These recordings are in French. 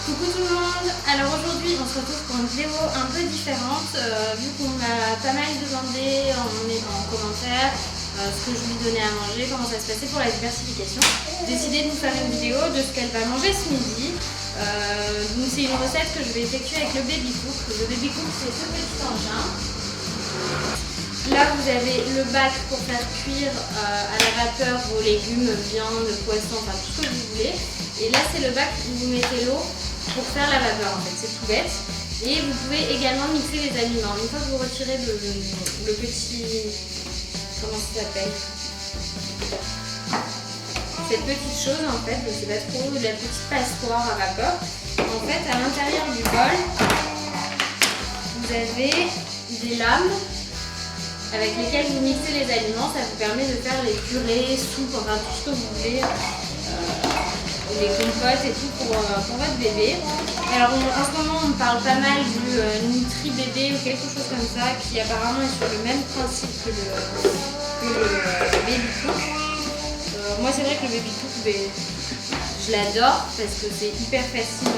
Coucou tout le monde. Alors aujourd'hui on se retrouve pour une vidéo un peu différente vu qu'on m'a pas mal demandé en commentaire ce que je lui donnais à manger, comment ça se passait pour la diversification. J'ai décidé de vous faire une vidéo de ce qu'elle va manger ce midi. Donc c'est une recette que je vais effectuer avec le baby cook. Le baby cook c'est ce petit engin. Là vous avez le bac pour faire cuire à la vapeur vos légumes, viande, poisson, enfin tout ce que vous voulez. Et là c'est le bac où vous mettez l'eau pour faire la vapeur en fait, c'est tout bête. Et vous pouvez également mixer les aliments. Une fois que vous retirez le petit... comment ça s'appelle, cette petite chose en fait, je sais pas trop, de la petite passoire à vapeur. En fait à l'intérieur du bol, vous avez des lames avec lesquelles vous mixez les aliments. Ça vous permet de faire les purées, soupes, enfin tout ce que vous voulez. Les compotes et tout pour votre bébé. Alors en ce moment on parle pas mal du Nutri bébé ou quelque chose comme ça qui apparemment est sur le même principe que le baby cook. Moi c'est vrai que le baby cook je l'adore parce que c'est hyper facile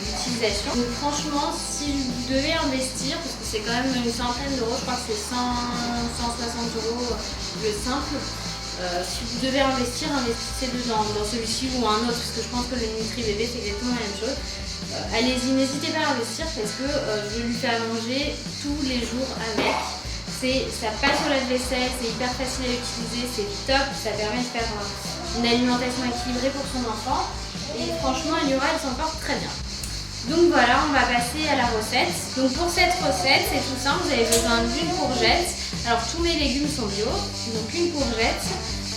d'utilisation. Donc franchement si vous devez investir, parce que c'est quand même une centaine d'euros, je crois que c'est 160 € le simple. Si vous devez investir, investissez dedans, dans celui-ci ou un autre, parce que je pense que le Nutri bébé c'est exactement la même chose. Allez-y, n'hésitez pas à investir parce que je lui fais à manger tous les jours avec. Ça passe sur la vaisselle, c'est hyper facile à utiliser, c'est top, ça permet de faire une alimentation équilibrée pour son enfant. Et franchement, Eliora, elle s'en porte très bien. Donc voilà, on va passer à la recette. Donc pour cette recette, c'est tout simple, vous avez besoin d'une courgette. Alors tous mes légumes sont bio, donc une courgette.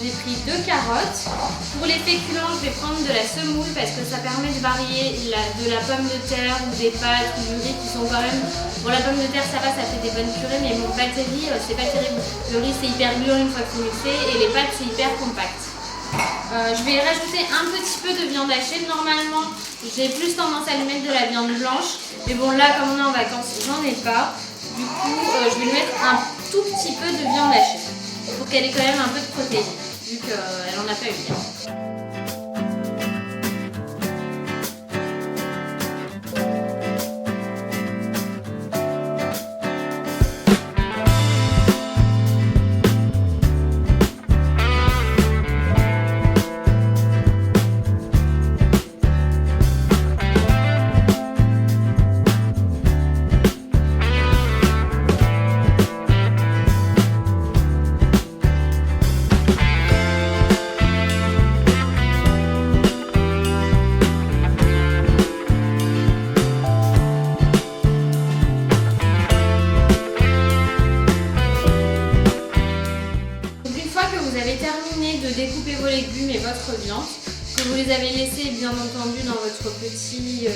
J'ai pris 2 carottes. Pour les féculents, je vais prendre de la semoule parce que ça permet de varier de la pomme de terre ou des pâtes ou du riz qui sont quand même... Bon, la pomme de terre, ça va, ça fait des bonnes purées, mais bon, pâte et riz, c'est pas terrible. Le riz, c'est hyper gluant une fois que c'est mixé et les pâtes, c'est hyper compact. Je vais rajouter un petit peu de viande hachée. Normalement, j'ai plus tendance à lui mettre de la viande blanche. Mais bon, là, comme on est en vacances, j'en ai pas. Du coup, je vais lui mettre un tout petit peu de viande hachée pour qu'elle ait quand même un peu de protéines, vu qu'elle n'en a pas eu hier. De découper vos légumes et votre viande, que vous les avez laissés bien entendu dans votre petit,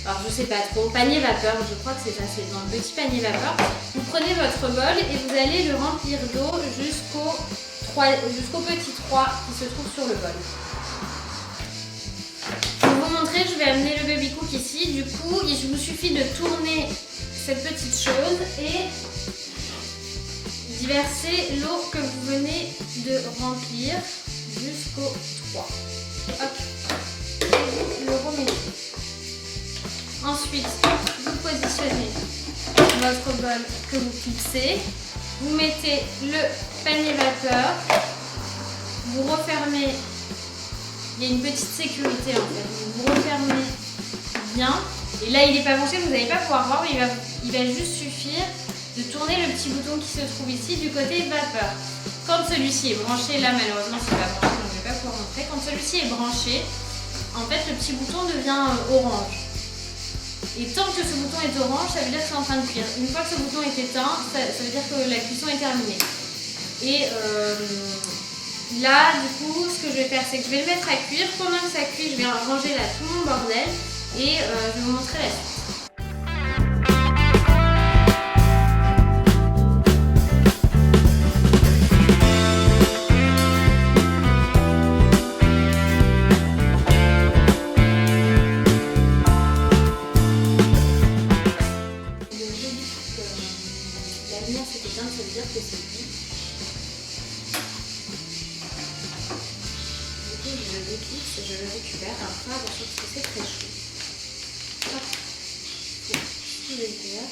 alors je sais pas trop, panier vapeur, je crois que c'est ça, c'est dans le petit panier vapeur. Vous prenez votre bol et vous allez le remplir d'eau jusqu'au petit 3 qui se trouve sur le bol. Pour vous montrer, je vais amener le baby cook ici. Du coup, il vous suffit de tourner cette petite chose et diverser l'eau que vous venez de remplir jusqu'au 3. Hop. Et vous le remettez. Ensuite, vous positionnez votre bol que vous fixez. Vous mettez le panier vapeur. Vous refermez. Il y a une petite sécurité en fait. Vous refermez bien. Et là, il n'est pas branché, vous n'allez pas pouvoir voir, mais il va juste suffire de tourner le petit bouton qui se trouve ici du côté vapeur. Quand celui-ci est branché, là malheureusement c'est pas branché donc je ne vais pas pouvoir montrer. Quand celui-ci est branché, en fait le petit bouton devient orange. Et tant que ce bouton est orange, ça veut dire que c'est en train de cuire. Une fois que ce bouton est éteint, ça veut dire que la cuisson est terminée. Et là du coup ce que je vais faire c'est que je vais le mettre à cuire. Pendant que ça cuit, je vais ranger là tout mon bordel et je vais vous montrer la suite. Ça veut dire que c'est cuit. Du coup, je le déclipse et je le récupère. Alors, faut attention parce que c'est très chaud. cuire.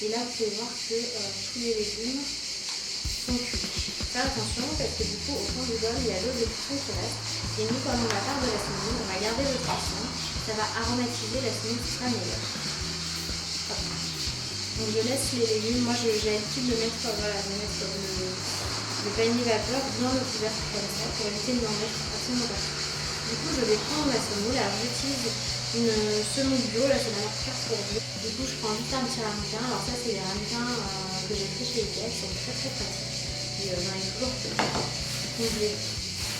Et là, vous pouvez voir que tous les légumes sont cuits. Faire attention parce que du coup, au fond du bol, il y a l'eau de cuisson qui reste. Et nous, comme on va faire de la semoule, on va garder le cuisson. Ça va aromatiser la semoule qui sera meilleure. Hop. Donc je laisse les légumes. Moi, j'ai l'habitude de mettre, voilà, le panier vapeur dans le couvercle comme ça pour éviter de m'en mettre absolument pas. Du coup, je vais prendre ma semoule. Alors, j'utilise une semoule bio, là, c'est la marque Carrefour Bio. Du coup, je prends juste un petit ramequin. Alors, ça, c'est des ramequins que j'ai pris chez Ikea, qui sont très très pratiques. Et j'en ai toujours plus. Donc, je vais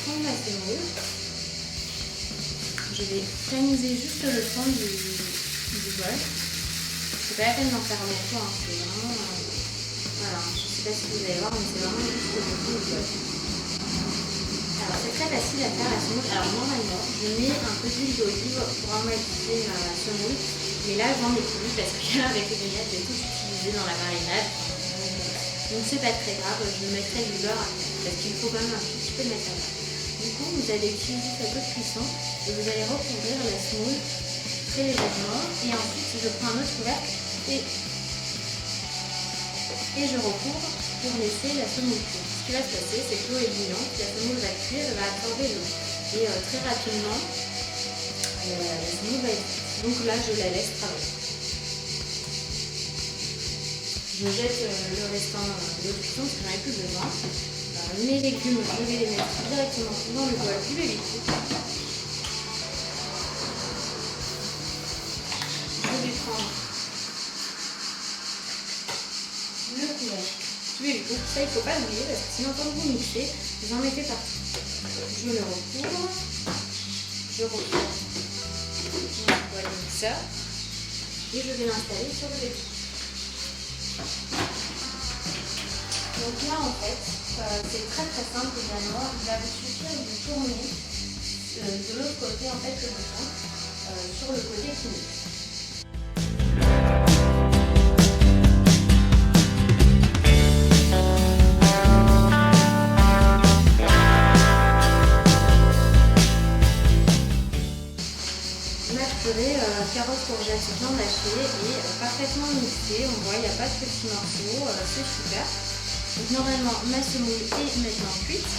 prendre ma semoule. Je vais tamiser juste le fond du bol. C'est pas la peine d'en faire beaucoup, hein. C'est vraiment. Voilà, je sais pas si vous allez voir, mais c'est vraiment juste le fond du bol. Alors c'est très facile à faire la semoule. Alors normalement, je mets un peu d'huile d'olive pour aromatiser ma semoule. Mais là, j'en ai plus parce que avec les grillettes, j'ai tout utilisé dans la marinade. Donc c'est pas très grave, je mettrai du beurre parce qu'il faut quand même un petit peu de mettre à beurre. Du coup, vous allez utiliser cette eau de cuisson et vous allez recouvrir la semoule très légèrement. Et ensuite, je prends un autre couvercle et je recouvre pour laisser la semoule cuire. Ce qui va se passer, c'est que l'eau est bouillante, la semoule va cuire, elle va absorber l'eau. Et très rapidement, la semoule va être cuite. Donc là, je la laisse travailler. Je jette le restant de l'eau de cuisson parce que j'en ai plus besoin. Mes légumes, je vais les mettre directement dans le bol du baby-foot. Je vais prendre le couvercle du baby-foot. Ça, il ne faut pas l'oublier parce que sinon, quand vous mixez, vous en mettez partout. Je le recouvre. Je recouvre mon bol mixeur et je vais l'installer sur le baby-foot. Donc là, en fait, c'est très très simple également. Il va vous suffire de tourner de l'autre côté en fait le bouton sur le côté qui mixe. Ma purée carottes, courgettes, viande hachée est parfaitement mixée. On voit, il n'y a pas de petits morceaux, c'est super. Donc normalement, ma semoule est maintenant cuite.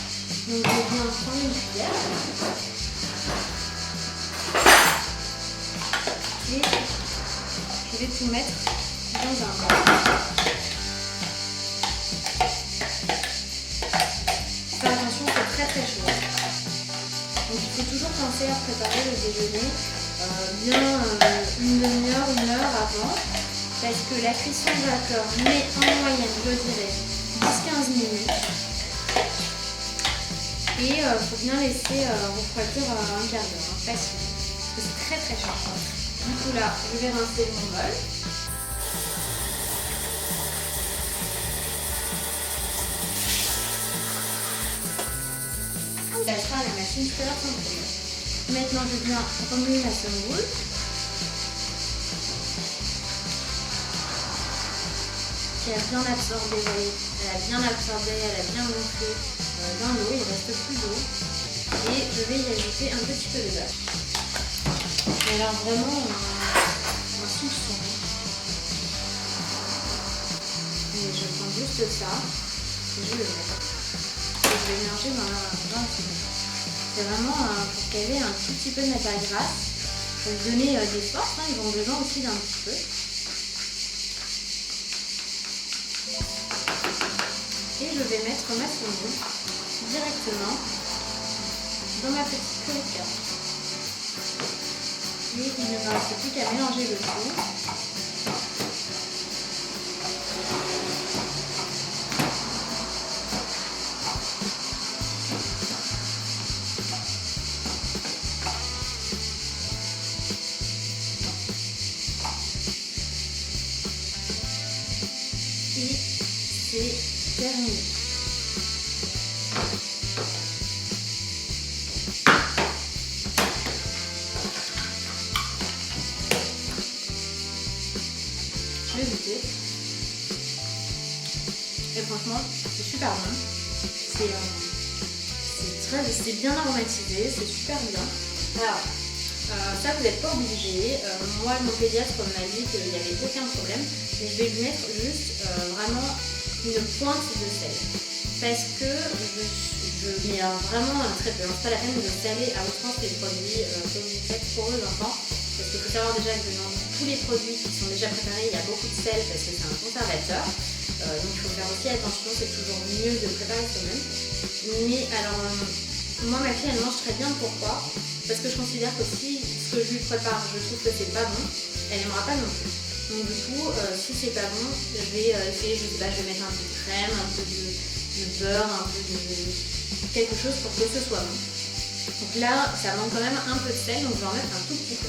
Donc je viens prendre une cuillère. Et je vais tout mettre dans un bol. Faire attention, c'est très très chaud. Donc il faut toujours penser à préparer le déjeuner bien une demi-heure, une heure avant. Parce que la cuisson vapeur met en moyenne, je dirais, 10-15 minutes. Et il faut bien laisser refroidir un quart d'heure, facile. Parce que c'est très très chaud. Du coup là, je vais rincer mon bol. On passera à la machine tout à l'heure sans problème. Maintenant, je viens remuer ma semoule. Elle a bien absorbé, vous voyez, elle a bien absorbé, elle a bien gonflé dans l'eau, il ne reste plus d'eau. Et je vais y ajouter un petit peu de beurre. Et alors vraiment un soupçon. Et je prends juste ça et je le mets. Et je vais mélanger dans le four. C'est vraiment pour qu'elle ait un tout petit peu de matière grasse, pour lui donner des forces, hein, ils ont besoin aussi d'un petit peu. Et je vais mettre ma semoule directement dans ma petite cuillère. Et il ne me reste plus qu'à mélanger le tout. Et c'est terminé. Je vais goûter. Et franchement, c'est super bon. C'est bien aromatisé, c'est super bien. Alors, Ça, vous n'êtes pas obligé. Moi, mon pédiatre m'a dit qu'il n'y avait aucun problème, mais je vais lui mettre juste vraiment une pointe de sel. Parce que je mets vraiment très peu. C'est pas la peine de saler à outrance les produits que vous faites pour vos enfants. Parce qu'il faut savoir déjà que dans tous les produits qui sont déjà préparés, il y a beaucoup de sel parce que c'est un conservateur. Donc il faut faire aussi attention, c'est toujours mieux de préparer soi-même. Mais alors, moi ma fille elle mange très bien, pourquoi? Parce que je considère que si ce que je lui prépare, je trouve que c'est pas bon, elle n'aimera pas non plus. Donc du coup, si c'est pas bon, je vais essayer, je sais pas, je vais mettre un peu de crème, un peu de beurre, un peu de quelque chose pour que ce soit bon. Donc là, ça manque quand même un peu de sel, donc je vais en mettre un tout petit peu.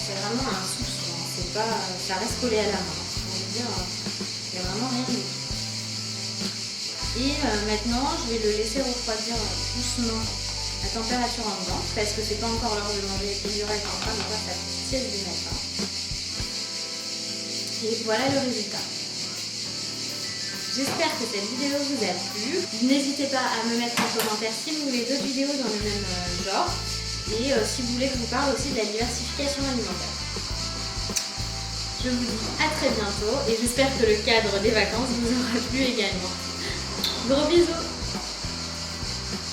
C'est vraiment un soupçon, c'est pas, ça reste collé à la main. On va dire, il n'y a vraiment rien du tout. Et maintenant, je vais le laisser refroidir doucement à température ambiante parce que c'est pas encore l'heure de manger. Il y aura en train de faire sa petite sieste du matin. Et voilà le résultat. J'espère que cette vidéo vous a plu. N'hésitez pas à me mettre en commentaire si vous voulez d'autres vidéos dans le même genre et si vous voulez que je vous parle aussi de la diversification alimentaire. Je vous dis à très bientôt et j'espère que le cadre des vacances vous aura plu également. Gros bisous!